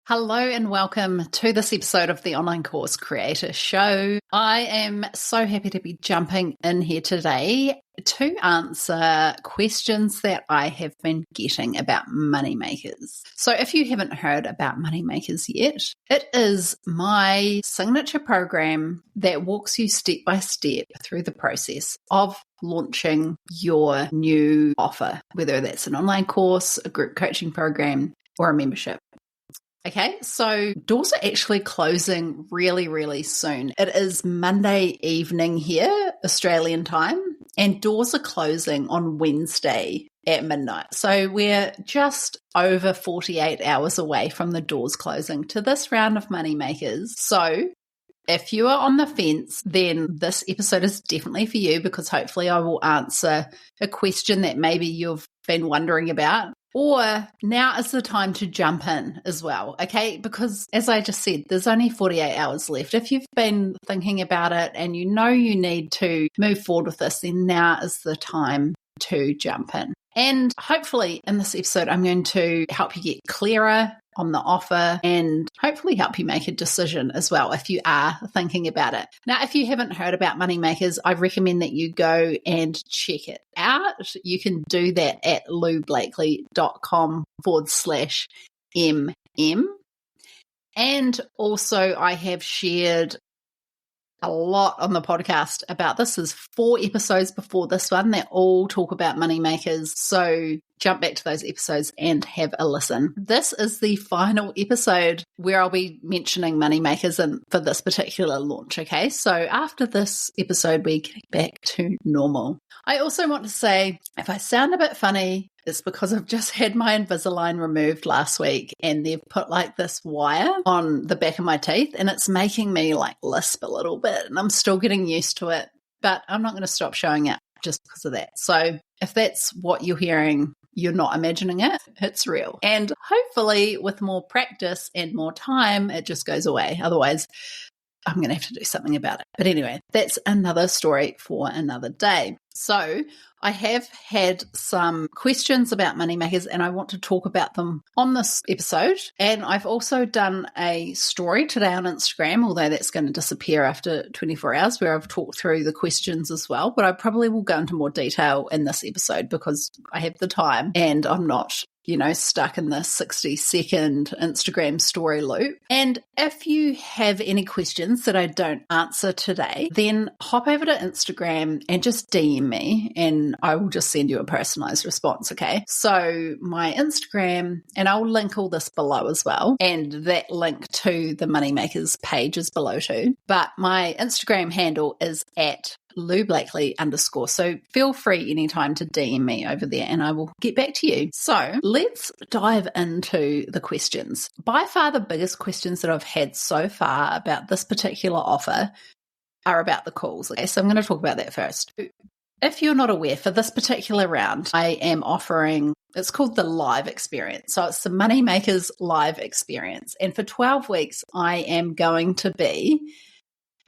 Hello and welcome to this episode of the Online Course Creator Show. I am so happy to be jumping in here today to answer questions that I have been getting about moneymakers. So if you haven't heard about moneymakers yet, it is my signature program that walks you step by step through the process of launching your new offer, whether that's an online course, a group coaching program, or a membership. Okay, so doors are actually closing really soon. It is Monday evening here, Australian time, and doors are closing on Wednesday at midnight. So we're just over 48 hours away from the doors closing to this round of Moneymakers. So if you are on the fence, then this episode is definitely for you, because hopefully I will answer a question that maybe you've been wondering about. Or now is the time to jump in as well, okay? Because as I just said, there's only 48 hours left. If you've been thinking about it and you know you need to move forward with this, then now is the time to jump in. And hopefully in this episode, I'm going to help you get clearer on the offer and hopefully help you make a decision as well if you are thinking about it. Now, if you haven't heard about Moneymakers, I recommend that you go and check it out. You can do that at loublakely.com/MM. And also I have shared a lot on the podcast about this. There's 4 episodes before this one that all talk about moneymakers. So jump back to those episodes and have a listen. This is the final episode where I'll be mentioning moneymakers for this particular launch. Okay, so after this episode, we get back to normal. I also want to say, if I sound a bit funny, it's because I've just had my Invisalign removed last week and they've put like this wire on the back of my teeth and it's making me like lisp a little bit, and I'm still getting used to it, but I'm not going to stop showing it just because of that. So if that's what you're hearing, you're not imagining it, it's real. And hopefully with more practice and more time, it just goes away. Otherwise, I'm going to have to do something about it. But anyway, that's another story for another day. So I have had some questions about moneymakers and I want to talk about them on this episode. And I've also done a story today on Instagram, although that's going to disappear after 24 hours, where I've talked through the questions as well. But I probably will go into more detail in this episode because I have the time and I'm not stuck in the 60-second Instagram story loop. And if you have any questions that I don't answer today, then hop over to Instagram and just DM me and I will just send you a personalized response, okay? So my Instagram, and I'll link all this below as well, and that link to the Moneymakers page is below too. But my Instagram handle is at @LouBlakely_. So feel free anytime to DM me over there and I will get back to you. So let's dive into the questions. By far the biggest questions that I've had so far about this particular offer are about the calls. Okay, so I'm going to talk about that first. If you're not aware, for this particular round, I am offering, it's called the Live Experience. So it's the Moneymakers Live Experience. And for 12 weeks, I am going to be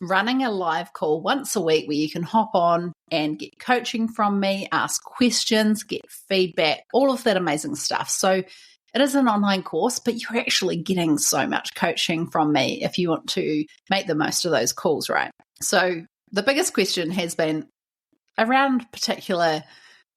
running a live call once a week where you can hop on and get coaching from me, ask questions, get feedback, all of that amazing stuff. So it is an online course, but you're actually getting so much coaching from me if you want to make the most of those calls, right? So the biggest question has been around particular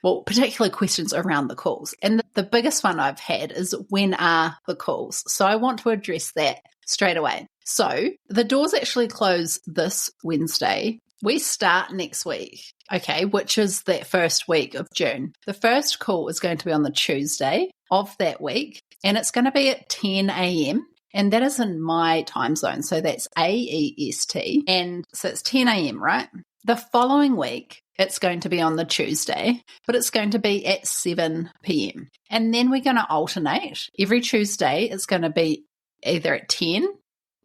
questions around the calls. And the biggest one I've had is, when are the calls? So I want to address that straight away. So the doors actually close this Wednesday. We start next week, okay, which is that first week of June. The first call is going to be on the Tuesday of that week, and it's going to be at 10 a.m. And that is in my time zone. So that's AEST. And so it's 10 a.m., right? The following week, it's going to be on the Tuesday, but it's going to be at 7 p.m. And then we're going to alternate. Every Tuesday, it's going to be either at 10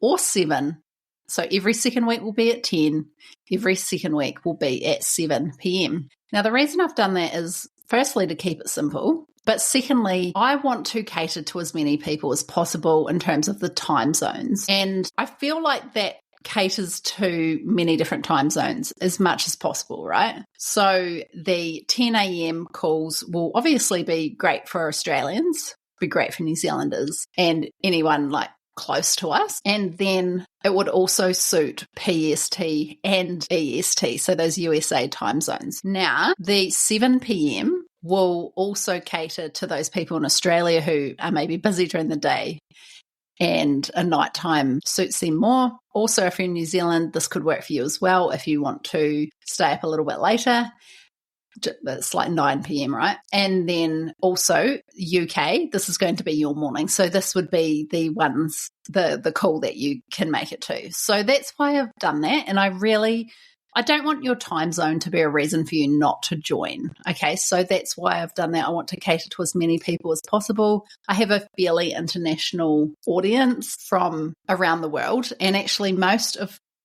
or 7. So every second week will be at 10. Every second week will be at 7 p.m. Now, the reason I've done that is, firstly, to keep it simple. But secondly, I want to cater to as many people as possible in terms of the time zones. And I feel like that caters to many different time zones as much as possible, right? So the 10 a.m. calls will obviously be great for Australians, be great for New Zealanders, and anyone like close to us. And then it would also suit PST and EST, so those USA time zones. Now, the 7 p.m. will also cater to those people in Australia who are maybe busy during the day and a nighttime suits them more. Also, if you're in New Zealand, this could work for you as well if you want to stay up a little bit later. It's like 9 p.m, right? And then also UK, this is going to be your morning. So this would be the ones, the call that you can make it to. So that's why I've done that. And I don't want your time zone to be a reason for you not to join. Okay, so that's why I've done that. I want to cater to as many people as possible. I have a fairly international audience from around the world. And actually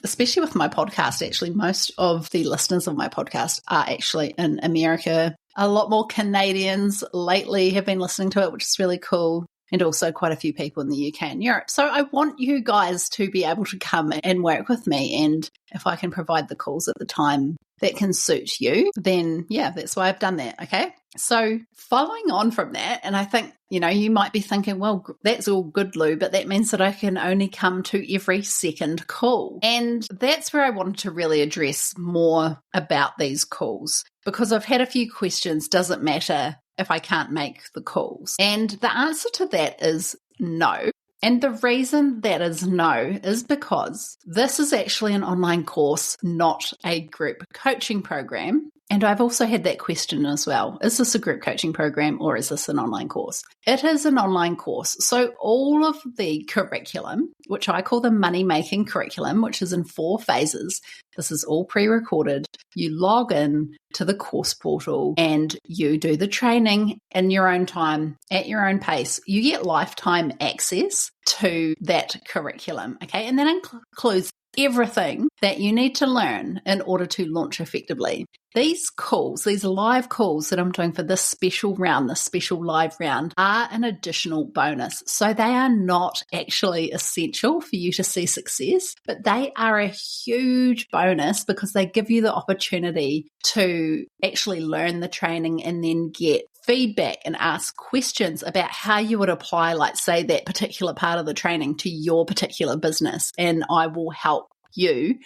especially with my podcast, actually, most of the listeners of my podcast are actually in America. A lot more Canadians lately have been listening to it, which is really cool. And also quite a few people in the UK and Europe. So I want you guys to be able to come and work with me. And if I can provide the calls at the time that can suit you, then yeah, that's why I've done that. Okay. So following on from that, and I think, you might be thinking, well, that's all good, Lou, but that means that I can only come to every second call. And that's where I wanted to really address more about these calls, because I've had a few questions. Does it matter if I can't make the calls? And the answer to that is no. And the reason that is no is because this is actually an online course, not a group coaching program. And I've also had that question as well. Is this a group coaching program or is this an online course? It is an online course. So all of the curriculum, which I call the money making curriculum, which is in 4 phases, this is all pre-recorded. You log in to the course portal and you do the training in your own time, at your own pace. You get lifetime access to that curriculum, okay? And that includes everything that you need to learn in order to launch effectively. These calls, these live calls that I'm doing for this special round, this special live round, are an additional bonus. So they are not actually essential for you to see success, but they are a huge bonus because they give you the opportunity to actually learn the training and then get feedback and ask questions about how you would apply, like, say, that particular part of the training to your particular business. And I will help you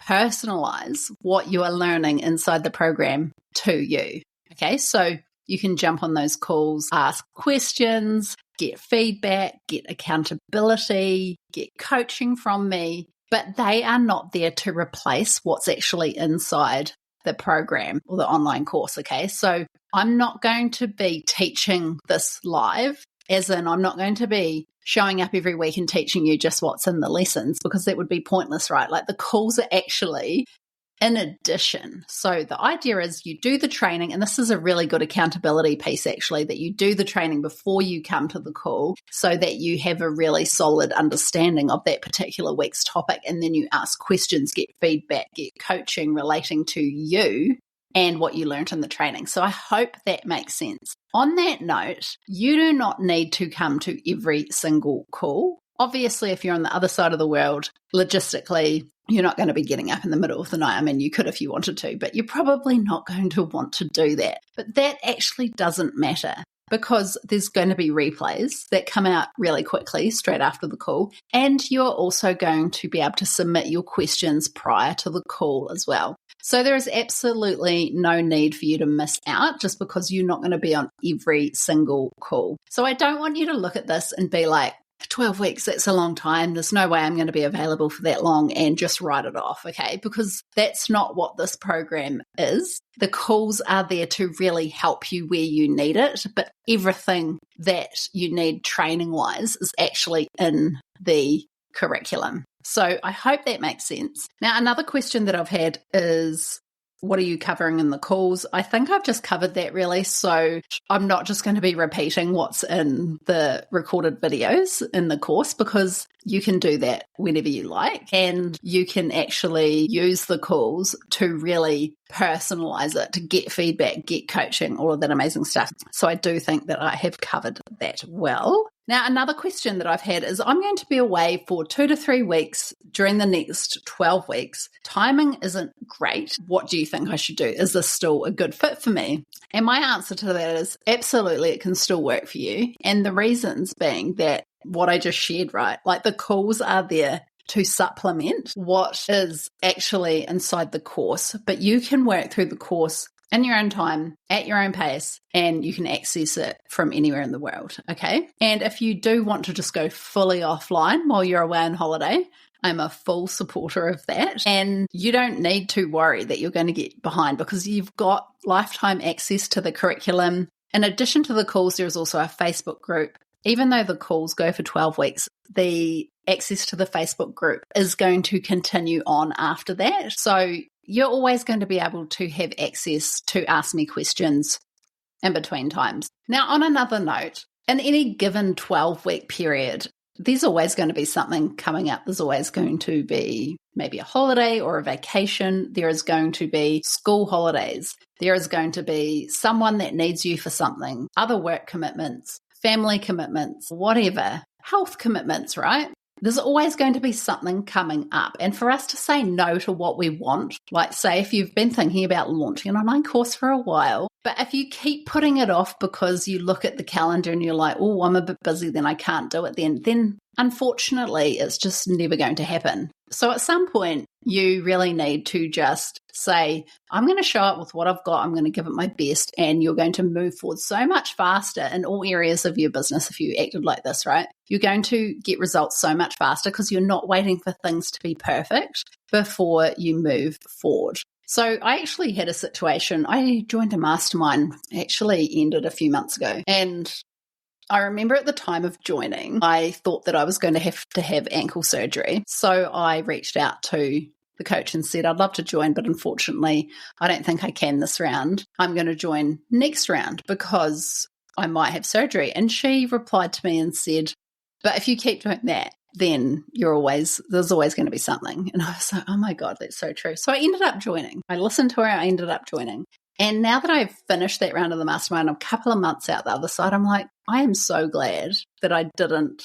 personalize what you are learning inside the program to you. Okay, so you can jump on those calls, ask questions, get feedback, get accountability, get coaching from me, but they are not there to replace what's actually inside the program or the online course. Okay, so I'm not going to be teaching this live, as in I'm not going to be showing up every week and teaching you just what's in the lessons, because that would be pointless, right? Like, the calls are actually in addition. So the idea is you do the training, and this is a really good accountability piece actually, that you do the training before you come to the call so that you have a really solid understanding of that particular week's topic, and then you ask questions, get feedback, get coaching relating to you and what you learned in the training. So I hope that makes sense. On that note, you do not need to come to every single call. Obviously, if you're on the other side of the world, logistically, you're not going to be getting up in the middle of the night. I mean, you could if you wanted to, but you're probably not going to want to do that. But that actually doesn't matter, because there's going to be replays that come out really quickly straight after the call. And you're also going to be able to submit your questions prior to the call as well. So there is absolutely no need for you to miss out just because you're not going to be on every single call. So I don't want you to look at this and be like, 12 weeks, that's a long time. There's no way I'm going to be available for that long, and just write it off, okay? Because that's not what this program is. The calls are there to really help you where you need it, but everything that you need training-wise is actually in the curriculum. So I hope that makes sense. Now, another question that I've had is, what are you covering in the calls? I think I've just covered that really. So I'm not just going to be repeating what's in the recorded videos in the course, because you can do that whenever you like. And you can actually use the calls to really personalize it, to get feedback, get coaching, all of that amazing stuff. So I do think that I have covered that well. Now, another question that I've had is, I'm going to be away for 2 to 3 weeks during the next 12 weeks. Timing isn't great. What do you think I should do? Is this still a good fit for me? And my answer to that is absolutely, it can still work for you. And the reasons being that what I just shared, right? Like the calls are there to supplement what is actually inside the course, but you can work through the course in your own time, at your own pace, and you can access it from anywhere in the world, okay? And if you do want to just go fully offline while you're away on holiday, I'm a full supporter of that. And you don't need to worry that you're going to get behind because you've got lifetime access to the curriculum. In addition to the calls, there's also a Facebook group. Even though the calls go for 12 weeks, the access to the Facebook group is going to continue on after that. So you're always going to be able to have access to ask me questions in between times. Now, on another note, in any given 12-week period, there's always going to be something coming up. There's always going to be maybe a holiday or a vacation. There is going to be school holidays. There is going to be someone that needs you for something, other work commitments, family commitments, whatever, health commitments, right? There's always going to be something coming up. And for us to say no to what we want, like say if you've been thinking about launching an online course for a while, but if you keep putting it off because you look at the calendar and you're like, oh, I'm a bit busy, then I can't do it then unfortunately it's just never going to happen. So at some point, you really need to just say, I'm going to show up with what I've got. I'm going to give it my best. And you're going to move forward so much faster in all areas of your business if you acted like this, right? You're going to get results so much faster because you're not waiting for things to be perfect before you move forward. So I actually had a situation. I joined a mastermind, actually ended a few months ago. And I remember at the time of joining, I thought that I was going to have ankle surgery. So I reached out to the coach and said, I'd love to join, but unfortunately, I don't think I can this round. I'm going to join next round because I might have surgery. And she replied to me and said, but if you keep doing that, then there's always going to be something. And I was like, oh my God, that's so true. So I ended up joining. I listened to her. I ended up joining. And now that I've finished that round of the mastermind, a couple of months out the other side, I'm like, I am so glad that I didn't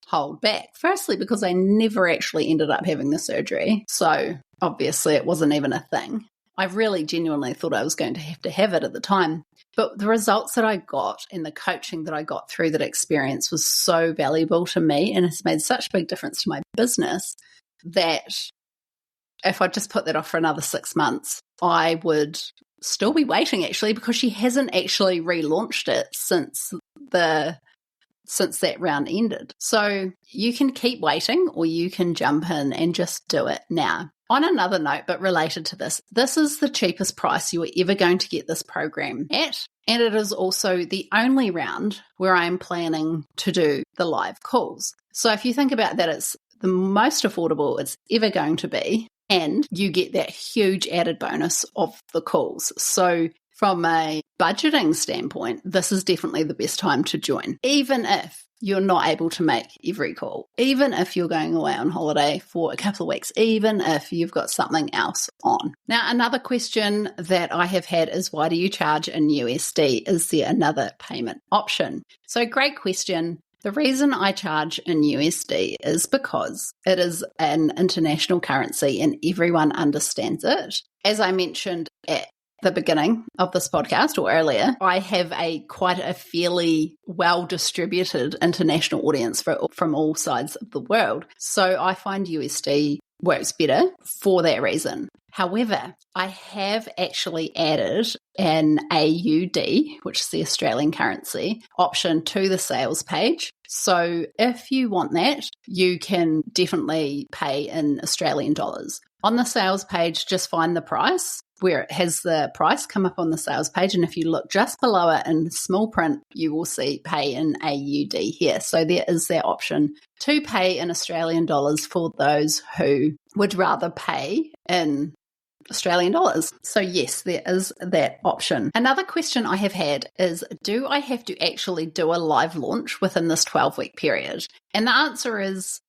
hold back. Firstly, because I never actually ended up having the surgery. So obviously it wasn't even a thing. I really genuinely thought I was going to have it at the time. But the results that I got and the coaching that I got through that experience was so valuable to me, and it's made such a big difference to my business that if I just put that off for another 6 months, I would still be waiting actually, because she hasn't actually relaunched it since that round ended. So you can keep waiting or you can jump in and just do it now. On another note, but related to this is the cheapest price you are ever going to get this program at. And it is also the only round where I'm planning to do the live calls. So if you think about that, it's the most affordable it's ever going to be. And you get that huge added bonus of the calls. So from a budgeting standpoint, this is definitely the best time to join, even if you're not able to make every call, even if you're going away on holiday for a couple of weeks, even if you've got something else on. Now, another question that I have had is, why do you charge in USD? Is there another payment option? So great question. The reason I charge in USD is because it is an international currency and everyone understands it. As I mentioned at the beginning of this podcast or earlier, I have quite a fairly well-distributed international audience from all sides of the world. So I find USD works better for that reason. However, I have actually added an AUD, which is the Australian currency, option to the sales page. So if you want that, you can definitely pay in Australian dollars. On the sales page, just find the price where it has the price come up on the sales page. And if you look just below it in small print, you will see pay in AUD here. So there is that option to pay in Australian dollars for those who would rather pay in Australian dollars. So yes, there is that option. Another question I have had is, do I have to actually do a live launch within this 12-week period? And the answer is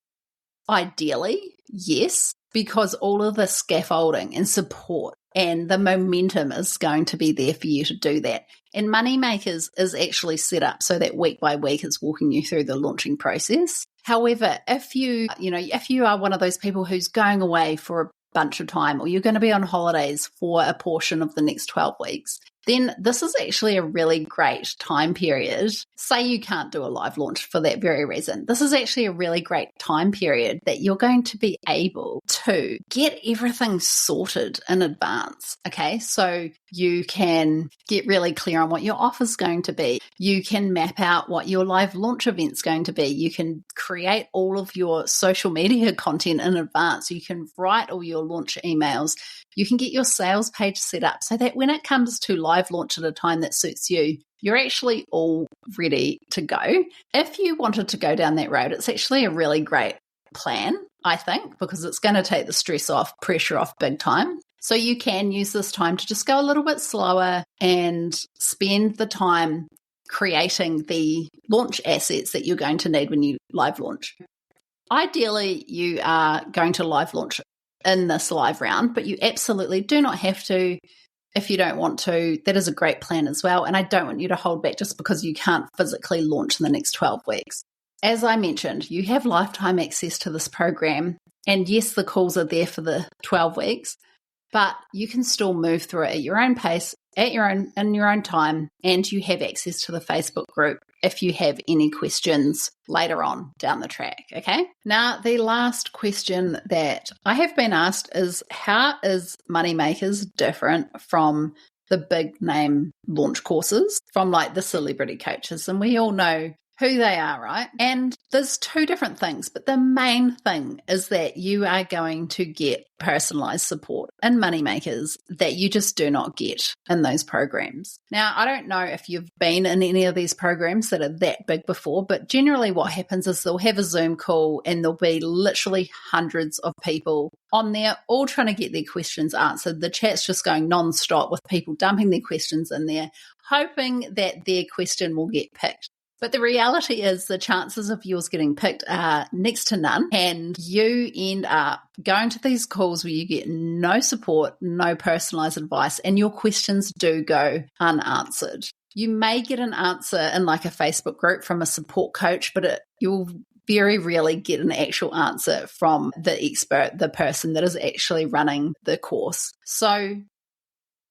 ideally yes, because all of the scaffolding and support and the momentum is going to be there for you to do that. And Moneymakers is actually set up so that week by week it's walking you through the launching process. However, if you are one of those people who's going away for a bunch of time, or you're going to be on holidays for a portion of the next 12 weeks, then this is actually a really great time period. Say you can't do a live launch for that very reason. This is actually a really great time period that you're going to be able to get everything sorted in advance. Okay, so you can get really clear on what your offer's going to be. You can map out what your live launch event's going to be. You can create all of your social media content in advance. You can write all your launch emails. You can get your sales page set up so that when it comes to live launch at a time that suits you, you're actually all ready to go. If you wanted to go down that road, it's actually a really great plan, I think, because it's going to take the stress off, pressure off big time. So you can use this time to just go a little bit slower and spend the time creating the launch assets that you're going to need when you live launch. Ideally, you are going to live launch in this live round, but you absolutely do not have to if you don't want to. That is a great plan as well. And I don't want you to hold back just because you can't physically launch in the next 12 weeks. As I mentioned, you have lifetime access to this program. And yes, the calls are there for the 12 weeks, but you can still move through it at your own pace, in your own time, and you have access to the Facebook group if you have any questions later on down the track, okay? Now, the last question that I have been asked is, how is Moneymakers different from the big name launch courses, from like the celebrity coaches? And we all know who they are, right? And there's two different things, but the main thing is that you are going to get personalized support in Moneymakers that you just do not get in those programs. Now, I don't know if you've been in any of these programs that are that big before, but generally what happens is they'll have a Zoom call and there'll be literally hundreds of people on there all trying to get their questions answered. The chat's just going nonstop with people dumping their questions in there, hoping that their question will get picked. But the reality is the chances of yours getting picked are next to none, and you end up going to these calls where you get no support, no personalized advice, and your questions do go unanswered. You may get an answer in like a Facebook group from a support coach, but you'll very rarely get an actual answer from the expert, the person that is actually running the course. So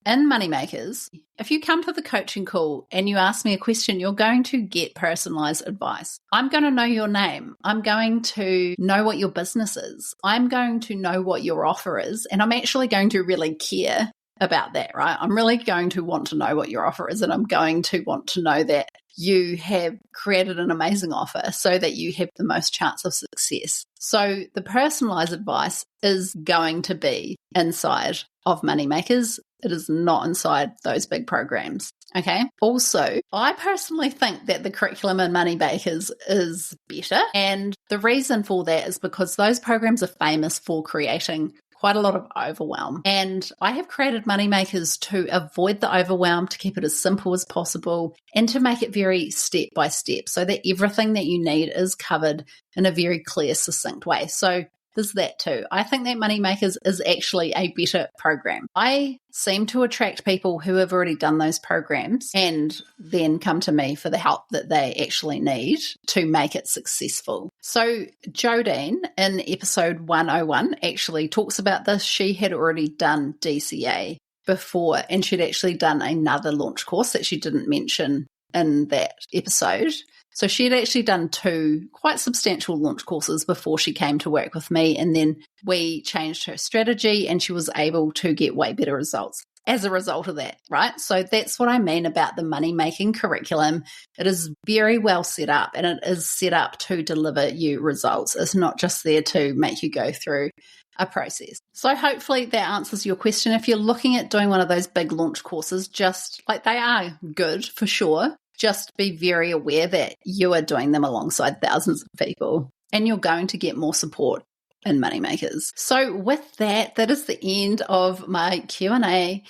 in Moneymakers, if you come to the coaching call and you ask me a question, you're going to get personalized advice. I'm going to know your name. I'm going to know what your business is. I'm going to know what your offer is. And I'm actually going to really care about that, right? I'm really going to want to know what your offer is. And I'm going to want to know that you have created an amazing offer so that you have the most chance of success. So the personalized advice is going to be inside of Moneymakers. It is not inside those big programs. Okay. Also, I personally think that the curriculum in Moneymakers is better. And the reason for that is because those programs are famous for creating quite a lot of overwhelm. And I have created Moneymakers to avoid the overwhelm, to keep it as simple as possible, and to make it very step by step so that everything that you need is covered in a very clear, succinct way. So there's that too. I think that Moneymakers is actually a better program. I seem to attract people who have already done those programs and then come to me for the help that they actually need to make it successful. So Jodine in episode 101 actually talks about this. She had already done DCA before, and she'd actually done another launch course that she didn't mention in that episode. So she had actually done 2 quite substantial launch courses before she came to work with me, and then we changed her strategy and she was able to get way better results as a result of that, right? So that's what I mean about the money-making curriculum. It is very well set up, and it is set up to deliver you results. It's not just there to make you go through a process. So hopefully that answers your question. If you're looking at doing one of those big launch courses, just like, they are good for sure, just be very aware that you are doing them alongside thousands of people, and you're going to get more support in Moneymakers. So with that, that is the end of my Q&A.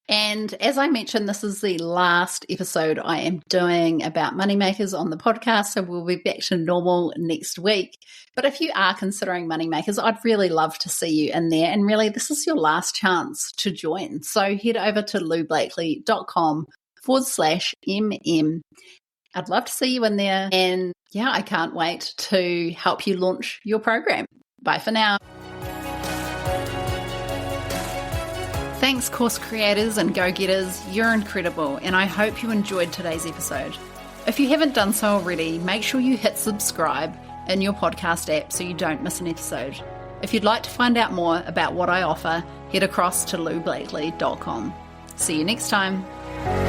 And as I mentioned, this is the last episode I am doing about Moneymakers on the podcast, so we'll be back to normal next week. But if you are considering Moneymakers, I'd really love to see you in there. And really, this is your last chance to join. So head over to loublakely.com/MM. I'd love to see you in there. And yeah, I can't wait to help you launch your program. Bye for now. Thanks, course creators and go-getters. You're incredible, and I hope you enjoyed today's episode. If you haven't done so already, make sure you hit subscribe in your podcast app so you don't miss an episode. If you'd like to find out more about what I offer, head across to loublakely.com. See you next time.